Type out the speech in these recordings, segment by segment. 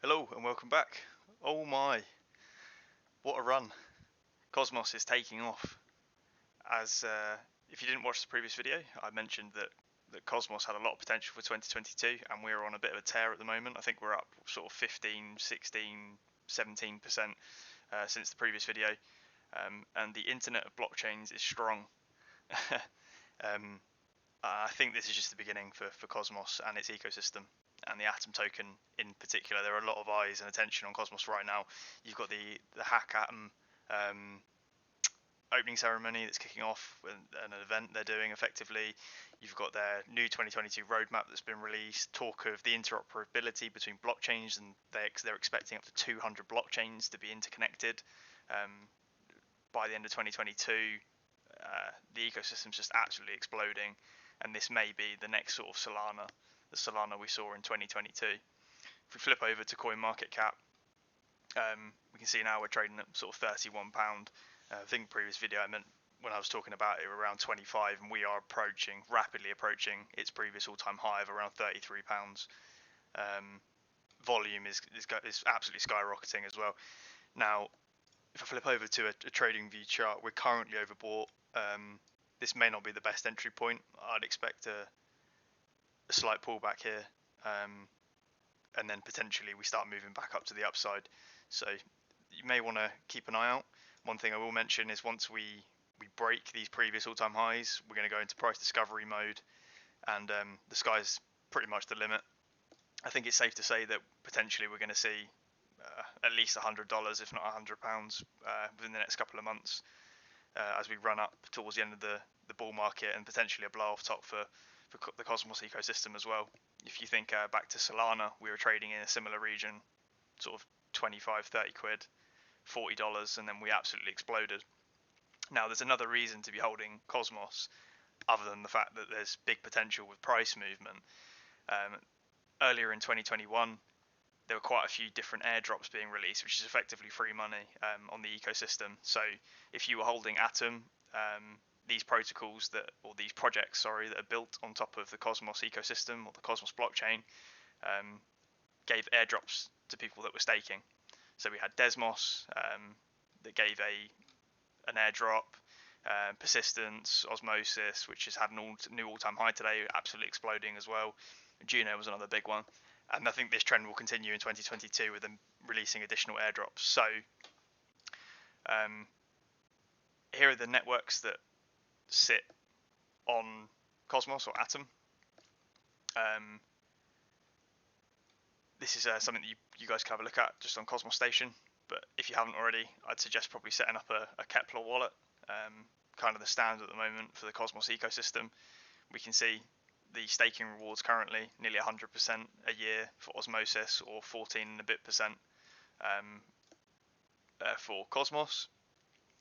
Hello and welcome back. Oh my, what a run. Cosmos is taking off. If you didn't watch the previous video, I mentioned that Cosmos had a lot of potential for 2022 and we're on a bit of a tear at the moment. I think we're up sort of 15, 16, 17% since the previous video. And the internet of blockchains is strong. I think this is just the beginning for Cosmos and its ecosystem. And the Atom token in particular. There are a lot of eyes and attention on Cosmos right now. You've got the Hack Atom opening ceremony that's kicking off, and an event they're doing effectively. You've got their new 2022 roadmap that's been released. Talk of the interoperability between blockchains, and they're expecting up to 200 blockchains to be interconnected by the end of 2022. The ecosystem's just absolutely exploding, and this may be the next sort of Solana. The Solana we saw in 2022. If we flip over to CoinMarketCap, we can see now we're trading at sort of £31. I think previous video I meant when I was talking about it around 25, and we are rapidly approaching its previous all-time high of around £33. Volume is absolutely skyrocketing as well. Now, if I flip over to a trading view chart, we're currently overbought. This may not be the best entry point. I'd expect a slight pullback here, and then potentially we start moving back up to the upside. So you may want to keep an eye out. One thing I will mention is once we break these previous all-time highs, we're going to go into price discovery mode, and the sky's pretty much the limit. I think it's safe to say that potentially we're going to see at least $100, if not £100, within the next couple of months as we run up towards the end of the bull market, and potentially a blow-off top for the Cosmos ecosystem as well. If you think back to Solana, we were trading in a similar region, sort of 25, 30 quid, $40, and then we absolutely exploded. Now, there's another reason to be holding Cosmos other than the fact that there's big potential with price movement. Earlier in 2021, there were quite a few different airdrops being released, which is effectively free money on the ecosystem. So if you were holding Atom, these projects that are built on top of the Cosmos ecosystem or the Cosmos blockchain gave airdrops to people that were staking. So we had Desmos that gave an airdrop, Persistence, Osmosis, which has had a new all-time high today, absolutely exploding as well. Juno was another big one, and I think this trend will continue in 2022 with them releasing additional airdrops. So here are the networks that sit on Cosmos or Atom. This is something that you guys can have a look at just on Cosmos Station, but if you haven't already, I'd suggest probably setting up a Kepler wallet, kind of the standard at the moment for the Cosmos ecosystem. We can see the staking rewards currently nearly 100% a year for Osmosis, or 14 and a bit percent for Cosmos.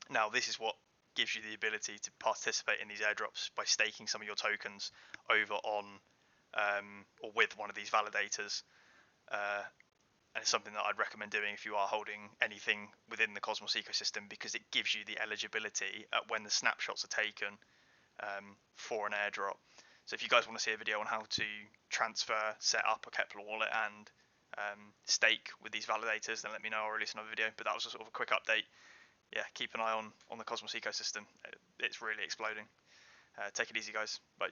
Now, this is what gives you the ability to participate in these airdrops by staking some of your tokens over on or with one of these validators, and it's something that I'd recommend doing if you are holding anything within the Cosmos ecosystem, because it gives you the eligibility at when the snapshots are taken for an airdrop. So if you guys want to see a video on how to transfer, set up a Kepler wallet and stake with these validators, then let me know. I'll release another video, but that was a sort of a quick update. Yeah, keep an eye on the Cosmos ecosystem. It's really exploding. Take it easy, guys. Bye.